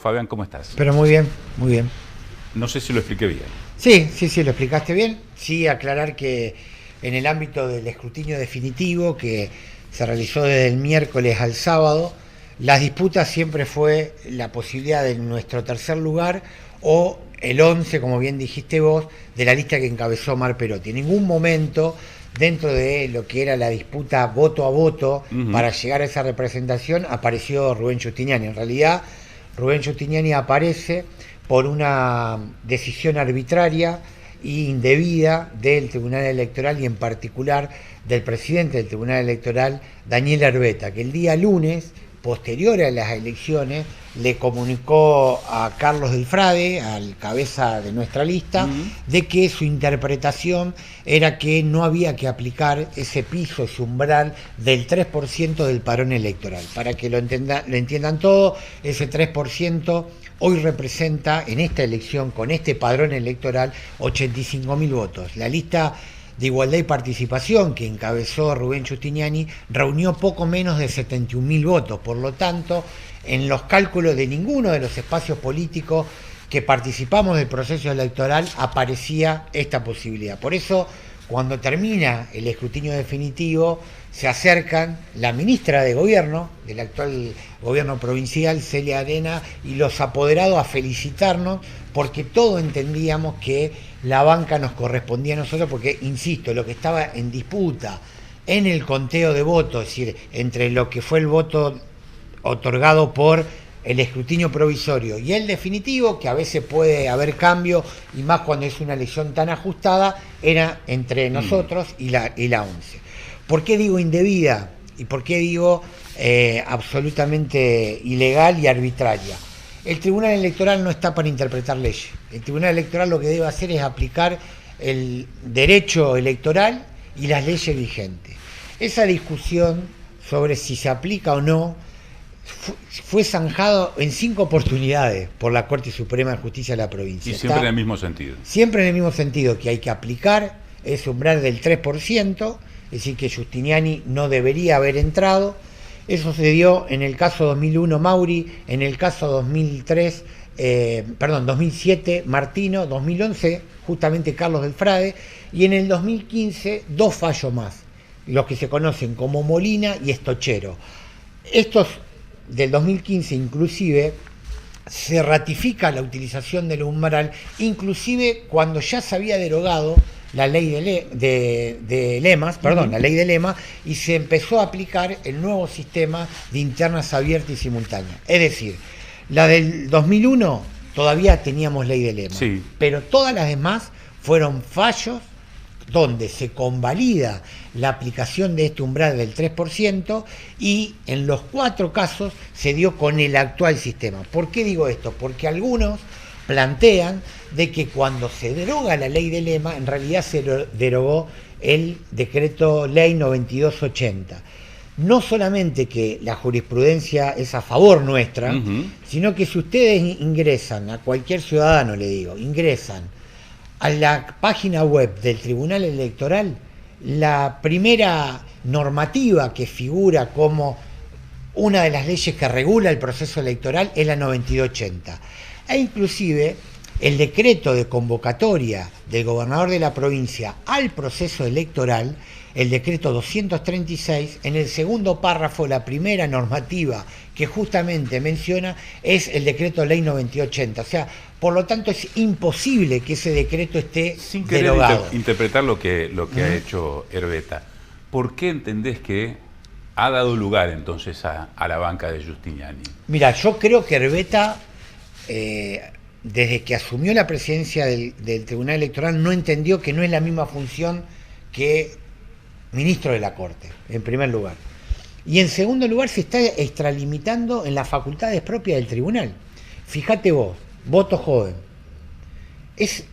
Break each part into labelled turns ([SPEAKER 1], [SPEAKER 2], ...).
[SPEAKER 1] Fabián, ¿cómo estás?
[SPEAKER 2] Pero muy bien, muy bien.
[SPEAKER 1] No sé si lo expliqué bien.
[SPEAKER 2] Sí, lo explicaste bien. Sí, aclarar que en el ámbito del escrutinio definitivo, que se realizó desde el miércoles al sábado, las disputas siempre fue la posibilidad de nuestro tercer lugar o el 11, como bien dijiste vos, de la lista que encabezó Omar Perotti. En ningún momento, dentro de lo que era la disputa voto a voto,
[SPEAKER 1] Ujú.
[SPEAKER 2] para llegar a esa representación, apareció Rubén Giustiniani. En realidad, Rubén Giustiniani aparece por una decisión arbitraria e indebida del Tribunal Electoral y en particular del presidente del Tribunal Electoral, Daniel Herbeta, que el día lunes, posterior a las elecciones, le comunicó a Carlos del Frade, al cabeza de nuestra lista,
[SPEAKER 1] Ujú.
[SPEAKER 2] de que su interpretación era que no había que aplicar ese piso, ese umbral del 3% del padrón electoral. Para que lo entiendan todo, ese 3% hoy representa en esta elección, con este padrón electoral, 85.000 votos. La lista de Igualdad y Participación que encabezó Rubén Giustiniani reunió poco menos de 71.000 votos. Por lo tanto, en los cálculos de ninguno de los espacios políticos que participamos del proceso electoral aparecía esta posibilidad. Por eso, cuando termina el escrutinio definitivo, se acercan la ministra de Gobierno, del actual gobierno provincial, Celia Arena, y los apoderados a felicitarnos, porque todos entendíamos que la banca nos correspondía a nosotros, porque, insisto, lo que estaba en disputa en el conteo de votos, es decir, entre lo que fue el voto otorgado por el escrutinio provisorio y el definitivo, que a veces puede haber cambio, y más cuando es una elección tan ajustada, era entre nosotros y la 11. ¿Por qué digo indebida? ¿Y por qué digo absolutamente ilegal y arbitraria? El Tribunal Electoral no está para interpretar leyes. El Tribunal Electoral lo que debe hacer es aplicar el derecho electoral y las leyes vigentes. Esa discusión sobre si se aplica o no fue zanjado en 5 oportunidades por la Corte Suprema de Justicia de la provincia.
[SPEAKER 1] Y siempre en el mismo sentido.
[SPEAKER 2] Siempre en el mismo sentido, que hay que aplicar ese umbral del 3%, es decir, que Giustiniani no debería haber entrado. Eso se dio en el caso 2001 Mauri, en el caso 2007 Martino, 2011 justamente Carlos del Frade, y en el 2015 dos fallos más, los que se conocen como Molina y Estochero. Estos del 2015 inclusive se ratifica la utilización del umbral, inclusive cuando ya se había derogado la ley de lemas, perdón, la ley de lema, y se empezó a aplicar el nuevo sistema de internas abiertas y simultáneas. Es decir, la del 2001 todavía teníamos ley de lema,
[SPEAKER 1] Sí.
[SPEAKER 2] pero todas las demás fueron fallos donde se convalida la aplicación de este umbral del 3% y en los 4 casos se dio con el actual sistema. ¿Por qué digo esto? Porque algunos plantean de que cuando se deroga la ley de lema, en realidad se derogó el decreto ley 9280. No solamente que la jurisprudencia es a favor nuestra, sino que si ustedes ingresan, a cualquier ciudadano le digo, ingresan a la página web del Tribunal Electoral, la primera normativa que figura como una de las leyes que regula el proceso electoral es la 9280. E inclusive el decreto de convocatoria del gobernador de la provincia al proceso electoral, el decreto 236, en el segundo párrafo, la primera normativa que justamente menciona es el decreto ley 9280. O sea, por lo tanto es imposible que ese decreto esté
[SPEAKER 1] Sin querer
[SPEAKER 2] derogado.
[SPEAKER 1] interpretar lo que ha hecho Herbeta, ¿por qué entendés que ha dado lugar entonces a la banca de Giustiniani?
[SPEAKER 2] Mira, yo creo que Herbeta, desde que asumió la presidencia del Tribunal Electoral, no entendió que no es la misma función que ministro de la Corte, en primer lugar. Y en segundo lugar, se está extralimitando en las facultades propias del tribunal. Fíjate vos, voto joven. Es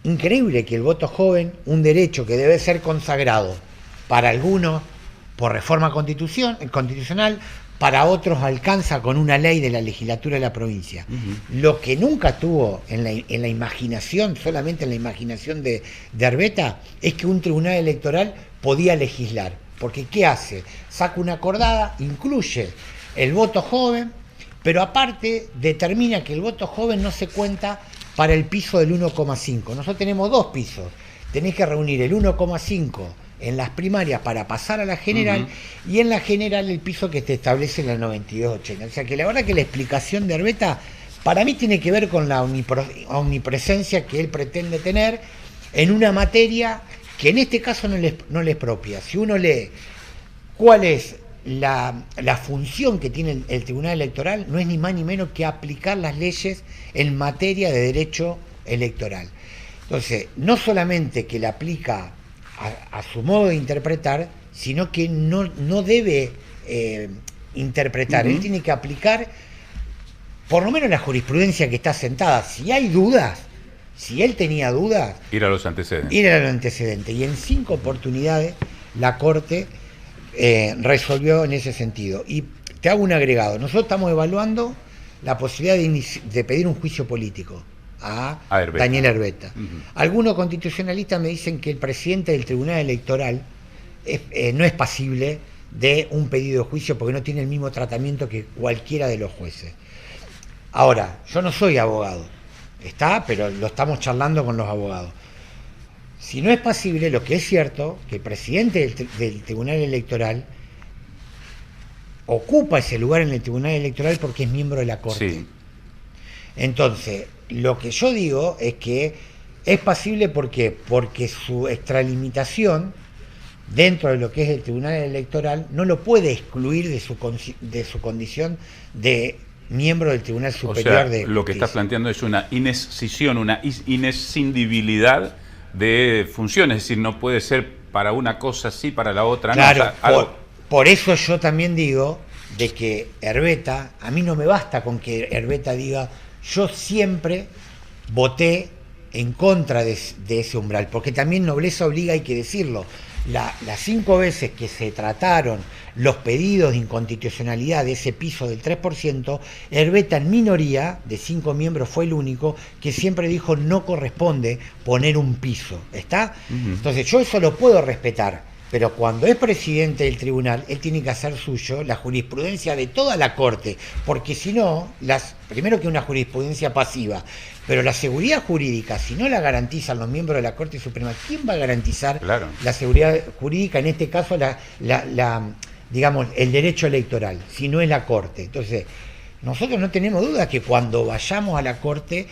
[SPEAKER 2] increíble que el voto joven, un derecho que debe ser consagrado para algunos por reforma constitucional, para otros alcanza con una ley de la legislatura de la provincia. Lo que nunca tuvo en la imaginación, solamente en la imaginación de Herbeta, es que un tribunal electoral podía legislar. Porque ¿qué hace? Saca una acordada, incluye el voto joven, pero aparte determina que el voto joven no se cuenta para el piso del 1,5. Nosotros tenemos 2 pisos. Tenés que reunir el 1,5 en las primarias para pasar a la general, y en la general el piso que te establece en la 9280. O sea que la verdad que la explicación de Herbeta para mí tiene que ver con la omnipresencia que él pretende tener en una materia que en este caso no le es propia. Si uno lee cuál es la función que tiene el Tribunal Electoral, no es ni más ni menos que aplicar las leyes en materia de derecho electoral. Entonces, no solamente que la aplica a su modo de interpretar, sino que no debe interpretar, él tiene que aplicar por lo menos la jurisprudencia que está sentada. Si hay dudas, si él tenía dudas,
[SPEAKER 1] ir a los antecedentes.
[SPEAKER 2] Y en 5 oportunidades la Corte resolvió en ese sentido. Y te hago un agregado. Nosotros estamos evaluando la posibilidad de pedir un juicio político a Daniel Herbeta. Algunos constitucionalistas me dicen que el presidente del Tribunal Electoral no es pasible de un pedido de juicio porque no tiene el mismo tratamiento que cualquiera de los jueces. Ahora, yo no soy abogado, pero lo estamos charlando con los abogados. Si no es pasible, lo que es cierto, que el presidente del Tribunal Electoral ocupa ese lugar en el Tribunal Electoral porque es miembro de la Corte.
[SPEAKER 1] Sí.
[SPEAKER 2] Entonces, lo que yo digo es que es pasible porque su extralimitación dentro de lo que es el Tribunal Electoral no lo puede excluir de su condición de miembro del Tribunal Superior de Justicia.
[SPEAKER 1] Lo que estás planteando es una inescisión, una inescindibilidad de funciones, es decir, no puede ser para una cosa sí, para la otra
[SPEAKER 2] claro,
[SPEAKER 1] no. O sea,
[SPEAKER 2] por eso yo también digo de que Herbeta, a mí no me basta con que Herbeta diga yo siempre voté en contra de ese umbral, porque también nobleza obliga, hay que decirlo. Las 5 veces que se trataron los pedidos de inconstitucionalidad de ese piso del 3%, Herbeta en minoría, de 5 miembros, fue el único que siempre dijo no corresponde poner un piso. ¿Está? Entonces yo eso lo puedo respetar, pero cuando es presidente del tribunal, él tiene que hacer suyo la jurisprudencia de toda la Corte, porque si no, primero que una jurisprudencia pasiva, pero la seguridad jurídica, si no la garantizan los miembros de la Corte Suprema, ¿quién va a garantizar la seguridad jurídica? En este caso, digamos, el derecho electoral, si no es la Corte. Entonces, nosotros no tenemos duda que cuando vayamos a la Corte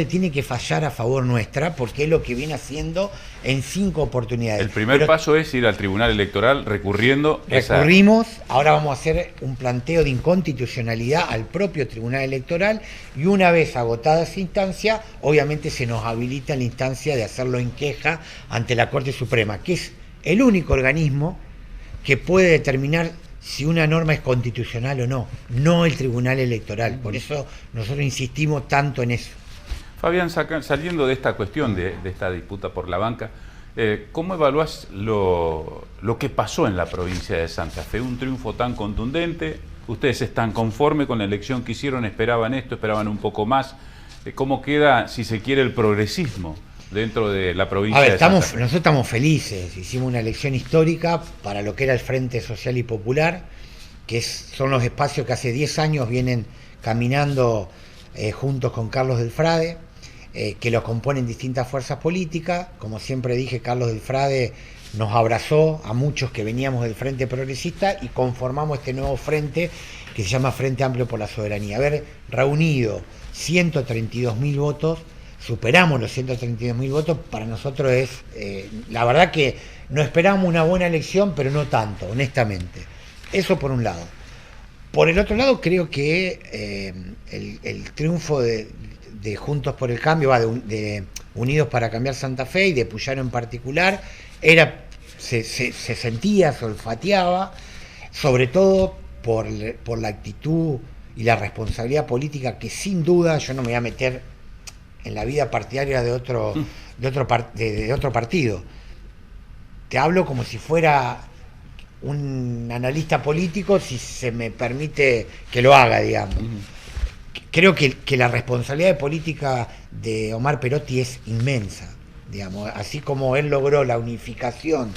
[SPEAKER 2] tiene que fallar a favor nuestra, porque es lo que viene haciendo en 5 oportunidades.
[SPEAKER 1] El primer paso es ir al Tribunal Electoral recurriendo.
[SPEAKER 2] Recurrimos, ahora vamos a hacer un planteo de inconstitucionalidad al propio Tribunal Electoral, y una vez agotada esa instancia, obviamente se nos habilita la instancia de hacerlo en queja ante la Corte Suprema, que es el único organismo que puede determinar si una norma es constitucional o no, no el Tribunal Electoral. Por eso nosotros insistimos tanto en eso.
[SPEAKER 1] Fabián, saliendo de esta cuestión, de esta disputa por la banca, ¿cómo evaluás lo que pasó en la provincia de Santa Fe? Un triunfo tan contundente, ustedes están conformes con la elección que hicieron, esperaban esto, esperaban un poco más. ¿Cómo queda, si se quiere, el progresismo dentro de la provincia de Santa Fe?
[SPEAKER 2] Nosotros estamos felices, hicimos una elección histórica para lo que era el Frente Social y Popular, que son los espacios que hace 10 años vienen caminando juntos con Carlos del Frade, que lo componen distintas fuerzas políticas. Como siempre dije, Carlos del Frade nos abrazó a muchos que veníamos del Frente Progresista y conformamos este nuevo frente que se llama Frente Amplio por la Soberanía. Haber reunido 132.000 votos, superamos los 132.000 votos, para nosotros es, la verdad que no esperábamos una buena elección, pero no tanto, honestamente. Eso por un lado. Por el otro lado, creo que el triunfo de Juntos por el Cambio, de Unidos para Cambiar Santa Fe y de Puyaro en particular, se sentía, se olfateaba, sobre todo por la actitud y la responsabilidad política que sin duda, yo no me voy a meter en la vida partidaria de otro partido. Te hablo como si fuera un analista político, si se me permite que lo haga, digamos. Creo que la responsabilidad política de Omar Perotti es inmensa, digamos. Así como él logró la unificación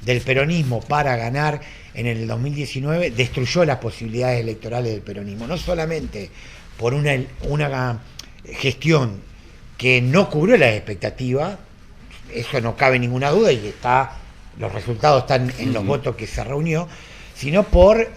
[SPEAKER 2] del peronismo para ganar en el 2019 destruyó las posibilidades electorales del peronismo, no solamente por una gestión que no cubrió las expectativas, eso no cabe ninguna duda y los resultados están en los votos que se reunió, sino por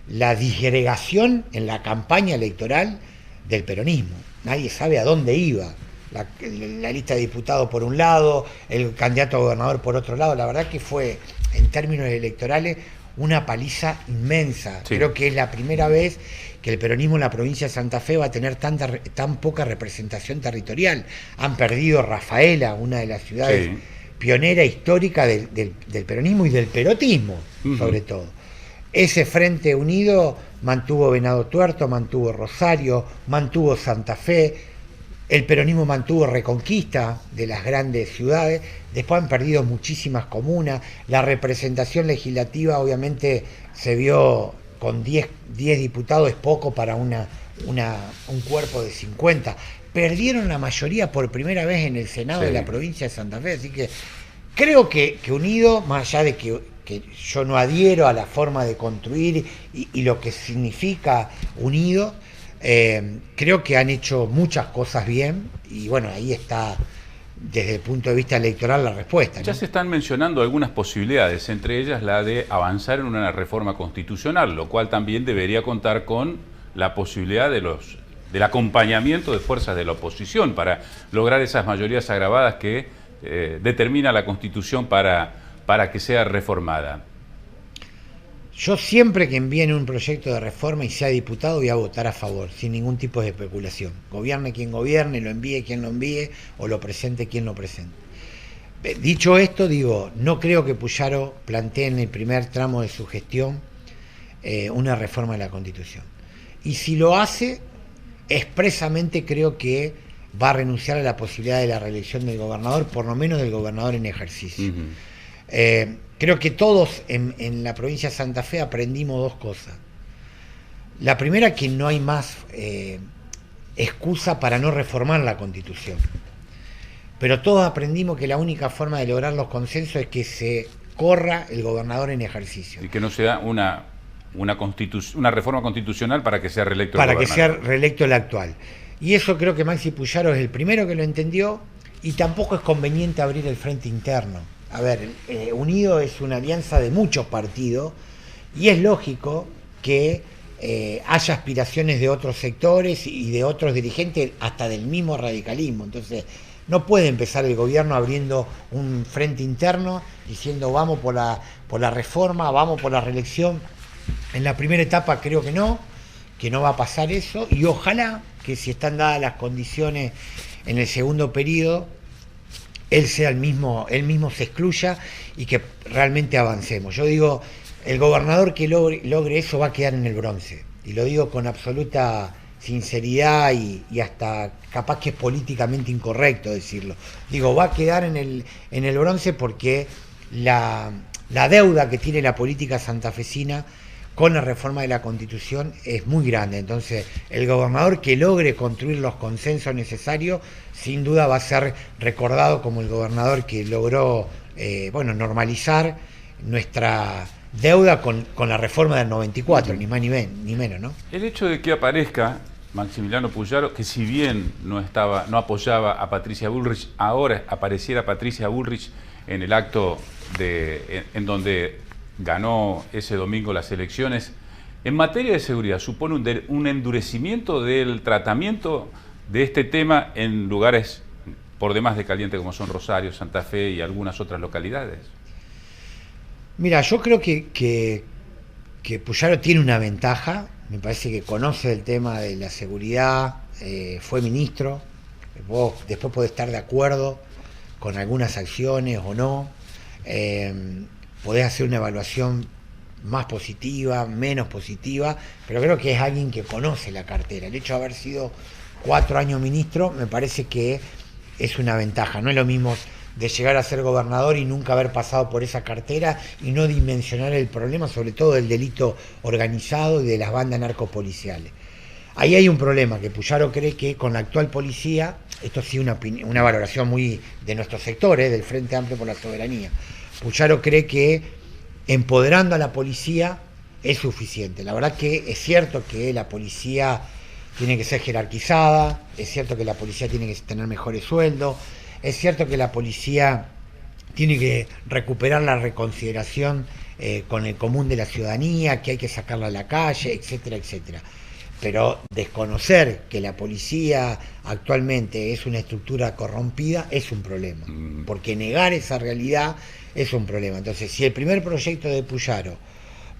[SPEAKER 2] la disgregación en la campaña electoral del peronismo. Nadie sabe a dónde iba. La lista de diputados por un lado, el candidato a gobernador por otro lado. La verdad que fue, en términos electorales, una paliza inmensa. Sí. Creo que es la primera vez que el peronismo en la provincia de Santa Fe va a tener tan poca representación territorial. Han perdido Rafaela, una de las ciudades pionera histórica del peronismo y del perotismo, sobre todo. Ese Frente Unido mantuvo Venado Tuerto, mantuvo Rosario, mantuvo Santa Fe. El peronismo mantuvo Reconquista de las grandes ciudades, después han perdido muchísimas comunas, la representación legislativa obviamente se vio con 10 diputados, es poco para un cuerpo de 50. Perdieron la mayoría por primera vez en el Senado de la provincia de Santa Fe, así que creo que Unido, más allá de que yo no adhiero a la forma de construir y lo que significa Unido, creo que han hecho muchas cosas bien y bueno, ahí está desde el punto de vista electoral la respuesta, ¿no?
[SPEAKER 1] Ya se están mencionando algunas posibilidades, entre ellas la de avanzar en una reforma constitucional, lo cual también debería contar con la posibilidad del acompañamiento de fuerzas de la oposición para lograr esas mayorías agravadas que determina la Constitución para que sea reformada.
[SPEAKER 2] Yo siempre que envíen un proyecto de reforma y sea diputado voy a votar a favor, sin ningún tipo de especulación. Gobierne quien gobierne, lo envíe quien lo envíe o lo presente quien lo presente. Dicho esto, digo, no creo que Puyaro plantee en el primer tramo de su gestión una reforma de la Constitución. Y si lo hace, expresamente creo que va a renunciar a la posibilidad de la reelección del gobernador, por lo menos del gobernador en ejercicio. Creo que todos en la provincia de Santa Fe aprendimos dos cosas. La primera, que no hay más excusa para no reformar la Constitución. Pero todos aprendimos que la única forma de lograr los consensos es que se corra el gobernador en ejercicio.
[SPEAKER 1] Y que no sea una reforma constitucional para que sea reelecto el
[SPEAKER 2] gobernador. Para que sea reelecto el actual. Y eso creo que Maxi Puyaro es el primero que lo entendió y tampoco es conveniente abrir el frente interno. A ver, Unido es una alianza de muchos partidos y es lógico que haya aspiraciones de otros sectores y de otros dirigentes, hasta del mismo radicalismo. Entonces, no puede empezar el gobierno abriendo un frente interno diciendo vamos por la reforma, vamos por la reelección. En la primera etapa creo que no va a pasar eso y ojalá que si están dadas las condiciones en el segundo periodo, él mismo se excluya y que realmente avancemos. Yo digo, el gobernador que logre eso va a quedar en el bronce. Y lo digo con absoluta sinceridad y hasta capaz que es políticamente incorrecto decirlo. Digo, va a quedar en el bronce porque la deuda que tiene la política santafesina con la reforma de la Constitución es muy grande. Entonces, el gobernador que logre construir los consensos necesarios, sin duda va a ser recordado como el gobernador que logró normalizar nuestra deuda con la reforma del 94, ni más ni menos, ¿no?
[SPEAKER 1] El hecho de que aparezca Maximiliano Puyaro, que si bien no apoyaba a Patricia Bullrich, ahora apareciera Patricia Bullrich en el acto en donde ganó ese domingo las elecciones, en materia de seguridad, ¿supone un endurecimiento del tratamiento de este tema en lugares por demás de caliente como son Rosario, Santa Fe y algunas otras localidades?
[SPEAKER 2] Mira, yo creo que Puyaro tiene una ventaja, me parece que conoce el tema de la seguridad, fue ministro, vos después podés estar de acuerdo con algunas acciones o no, podés hacer una evaluación más positiva, menos positiva, pero creo que es alguien que conoce la cartera. El hecho de haber sido 4 años ministro me parece que es una ventaja. No es lo mismo de llegar a ser gobernador y nunca haber pasado por esa cartera y no dimensionar el problema, sobre todo del delito organizado y de las bandas narcopoliciales. Ahí hay un problema, que Puyaro cree que con la actual policía, esto sí una valoración muy de nuestros sectores, del Frente Amplio por la Soberanía, Puyaro cree que empoderando a la policía es suficiente. La verdad que es cierto que la policía tiene que ser jerarquizada, es cierto que la policía tiene que tener mejores sueldos, es cierto que la policía tiene que recuperar la reconsideración con el común de la ciudadanía, que hay que sacarla a la calle, etcétera, etcétera. Pero desconocer que la policía actualmente es una estructura corrompida es un problema, porque negar esa realidad es un problema. Entonces, si el primer proyecto de Puyaro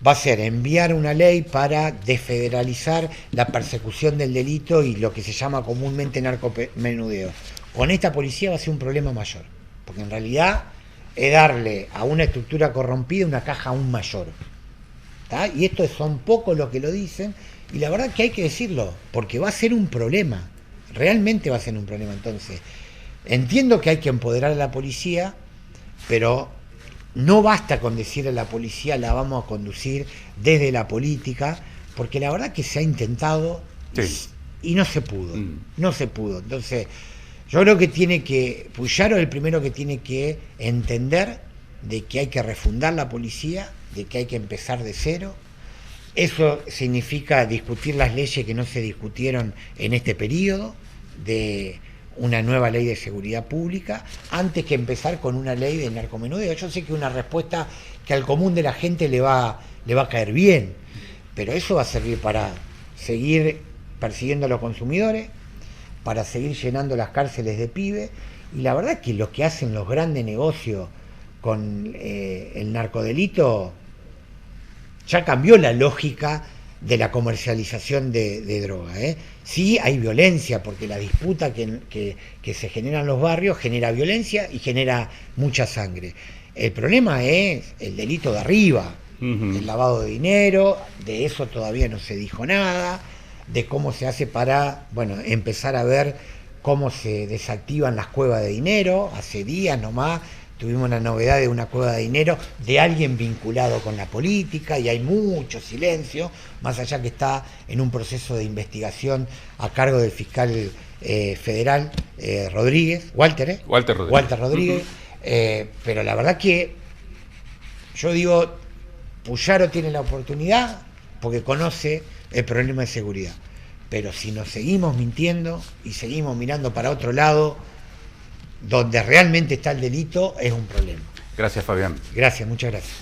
[SPEAKER 2] va a ser enviar una ley para desfederalizar la persecución del delito y lo que se llama comúnmente narcomenudeo, con esta policía va a ser un problema mayor, porque en realidad es darle a una estructura corrompida una caja aún mayor. ¿Tá? Y estos son pocos los que lo dicen, y la verdad que hay que decirlo, porque va a ser un problema, realmente va a ser un problema. Entonces, entiendo que hay que empoderar a la policía, pero no basta con decirle a la policía la vamos a conducir desde la política, porque la verdad que se ha intentado y no se pudo, no se pudo. Entonces, yo creo que Puyaro es el primero que tiene que entender de que hay que refundar la policía, de que hay que empezar de cero. Eso significa discutir las leyes que no se discutieron en este periodo, de una nueva ley de seguridad pública, antes que empezar con una ley de narcomenudeo. Yo sé que es una respuesta que al común de la gente le va a caer bien, pero eso va a servir para seguir persiguiendo a los consumidores, para seguir llenando las cárceles de pibes, y la verdad es que lo que hacen los grandes negocios con el narcodelito ya cambió la lógica de la comercialización de droga. Sí hay violencia, porque la disputa que se genera en los barrios genera violencia y genera mucha sangre. El problema es el delito de arriba, el lavado de dinero, de eso todavía no se dijo nada, de cómo se hace para, empezar a ver cómo se desactivan las cuevas de dinero. Hace días nomás tuvimos la novedad de una cueva de dinero de alguien vinculado con la política, y hay mucho silencio, más allá que está en un proceso de investigación a cargo del fiscal federal Walter Rodríguez. Pero la verdad que yo digo, Puyaro tiene la oportunidad porque conoce el problema de seguridad, pero si nos seguimos mintiendo y seguimos mirando para otro lado, donde realmente está el delito, es un problema.
[SPEAKER 1] Gracias, Fabián.
[SPEAKER 2] Gracias, muchas gracias.